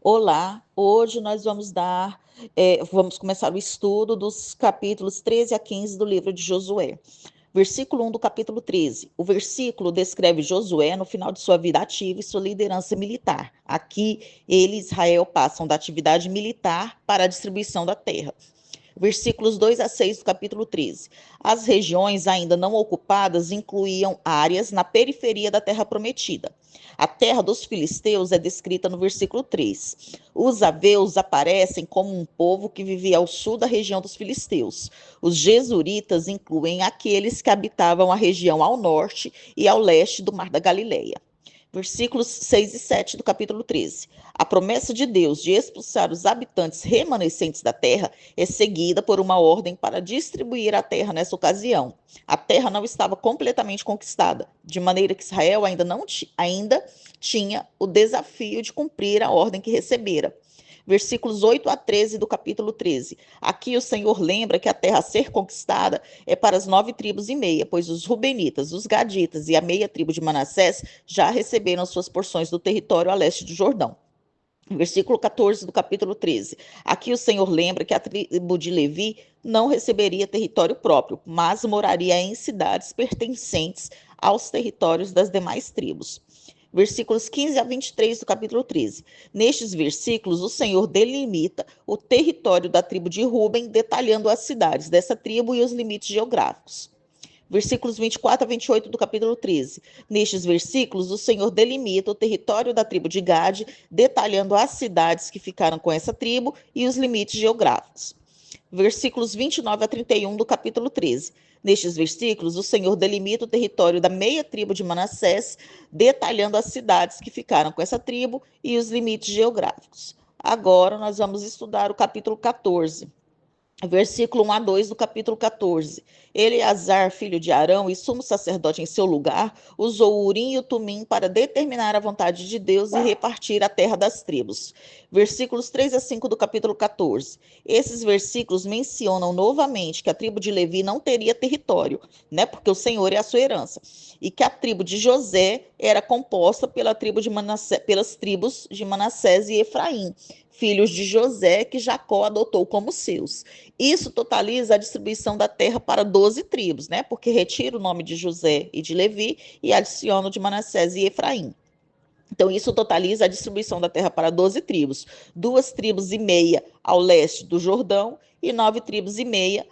Olá, hoje nós vamos começar o estudo dos capítulos 13 a 15 do livro de Josué. Versículo 1 do capítulo 13. O versículo descreve Josué no final de sua vida ativa e sua liderança militar. Aqui, ele e Israel passam da atividade militar para a distribuição da terra. Versículos 2 a 6 do capítulo 13. As regiões ainda não ocupadas incluíam áreas na periferia da terra prometida. A terra dos filisteus é descrita no versículo 3. Os aveus aparecem como um povo que vivia ao sul da região dos filisteus. Os jesuritas incluem aqueles que habitavam a região ao norte e ao leste do Mar da Galileia. Versículos 6 e 7 do capítulo 13. A promessa de Deus de expulsar os habitantes remanescentes da terra é seguida por uma ordem para distribuir a terra nessa ocasião. A terra não estava completamente conquistada, de maneira que Israel ainda tinha o desafio de cumprir a ordem que recebera. Versículos 8 a 13 do capítulo 13. Aqui o Senhor lembra que a terra a ser conquistada é para as 9,5 tribos, pois os Rubenitas, os Gaditas e a meia tribo de Manassés já receberam suas porções do território a leste do Jordão. Versículo 14 do capítulo 13. Aqui o Senhor lembra que a tribo de Levi não receberia território próprio, mas moraria em cidades pertencentes aos territórios das demais tribos. Versículos 15 a 23 do capítulo 13. Nestes versículos, o Senhor delimita o território da tribo de Ruben, detalhando as cidades dessa tribo e os limites geográficos. Versículos 24 a 28 do capítulo 13. Nestes versículos, o Senhor delimita o território da tribo de Gade, detalhando as cidades que ficaram com essa tribo e os limites geográficos. Versículos 29 a 31 do capítulo 13. Nestes versículos, o Senhor delimita o território da meia tribo de Manassés, detalhando as cidades que ficaram com essa tribo e os limites geográficos. Agora nós vamos estudar o capítulo 14. Versículo 1 a 2 do capítulo 14. Eleazar, filho de Arão e sumo sacerdote em seu lugar, usou o Urim e o Tumim para determinar a vontade de Deus e repartir a terra das tribos. Versículos 3 a 5 do capítulo 14. Esses versículos mencionam novamente que a tribo de Levi não teria território, né? Porque o Senhor é a sua herança. E que a tribo de José era composta pelas tribos de Manassés e Efraim, filhos de José, que Jacó adotou como seus. Isso totaliza a distribuição da terra para 12 tribos, né? Porque retira o nome de José e de Levi e adiciona o de Manassés e Efraim. Então, isso totaliza a distribuição da terra para 12 tribos, 2,5 tribos ao leste do Jordão e 9,5 tribos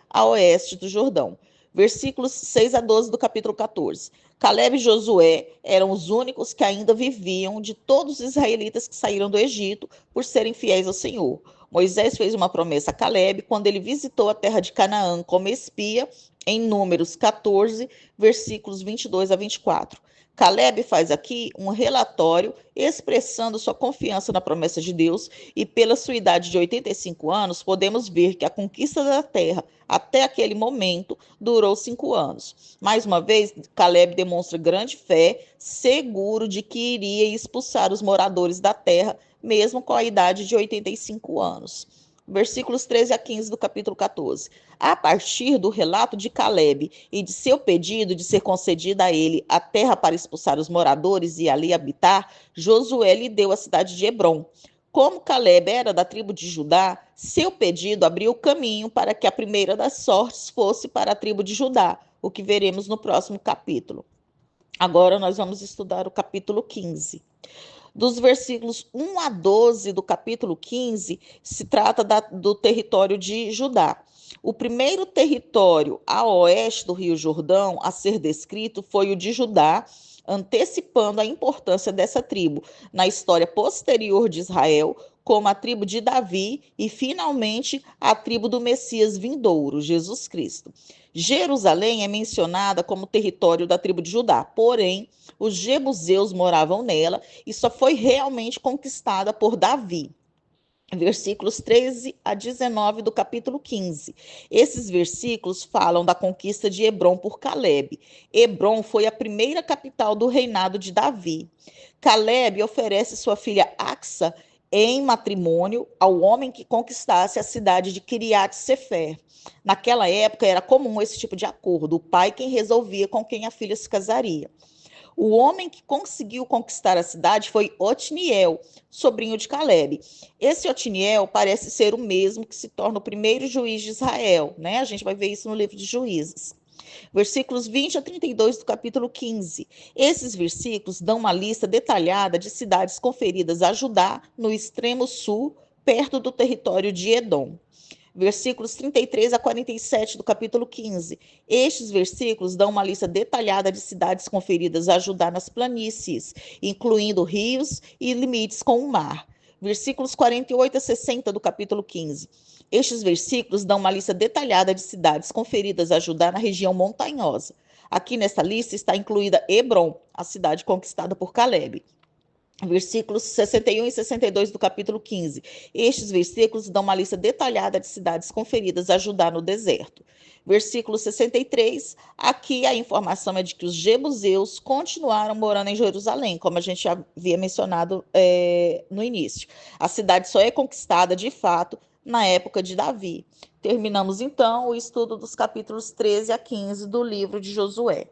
a oeste do Jordão. Versículos 6 a 12 do capítulo 14. Calebe e Josué eram os únicos que ainda viviam de todos os israelitas que saíram do Egito por serem fiéis ao Senhor. Moisés fez uma promessa a Calebe quando ele visitou a terra de Canaã como espia, em Números 14, versículos 22 a 24. Calebe faz aqui um relatório expressando sua confiança na promessa de Deus e pela sua idade de 85 anos, podemos ver que a conquista da terra até aquele momento durou 5 anos. Mais uma vez, Calebe demonstra grande fé, seguro de que iria expulsar os moradores da terra, mesmo com a idade de 85 anos. Versículos 13 a 15 do capítulo 14. A partir do relato de Calebe e de seu pedido de ser concedida a ele a terra para expulsar os moradores e ali habitar, Josué lhe deu a cidade de Hebrom. Como Calebe era da tribo de Judá, seu pedido abriu o caminho para que a primeira das sortes fosse para a tribo de Judá, o que veremos no próximo capítulo. Agora nós vamos estudar o capítulo 15. Dos versículos 1 a 12 do capítulo 15, se trata do território de Judá. O primeiro território a oeste do Rio Jordão a ser descrito foi o de Judá, antecipando a importância dessa tribo na história posterior de Israel, como a tribo de Davi e, finalmente, a tribo do Messias vindouro, Jesus Cristo. Jerusalém é mencionada como território da tribo de Judá, porém, os jebuseus moravam nela e só foi realmente conquistada por Davi. Versículos 13 a 19 do capítulo 15. Esses versículos falam da conquista de Hebrom por Calebe. Hebrom foi a primeira capital do reinado de Davi. Calebe oferece sua filha Axa em matrimônio ao homem que conquistasse a cidade de Kiriat Sefer. Naquela época era comum esse tipo de acordo, o pai quem resolvia com quem a filha se casaria. O homem que conseguiu conquistar a cidade foi Otniel, sobrinho de Calebe. Esse Otniel parece ser o mesmo que se torna o primeiro juiz de Israel, né? A gente vai ver isso no livro de Juízes. Versículos 20 a 32 do capítulo 15. Esses versículos dão uma lista detalhada de cidades conferidas a Judá no extremo sul, perto do território de Edom. Versículos 33 a 47 do capítulo 15. Estes versículos dão uma lista detalhada de cidades conferidas a Judá nas planícies, incluindo rios e limites com o mar. Versículos 48 a 60 do capítulo 15. Estes versículos dão uma lista detalhada de cidades conferidas a Judá na região montanhosa. Aqui nesta lista está incluída Hebrom, a cidade conquistada por Calebe. Versículos 61 e 62 do capítulo 15. Estes versículos dão uma lista detalhada de cidades conferidas a Judá no deserto. Versículo 63, aqui a informação é de que os jebuseus continuaram morando em Jerusalém, como a gente já havia mencionado no início. A cidade só é conquistada, de fato, na época de Davi. Terminamos, então, o estudo dos capítulos 13 a 15 do livro de Josué.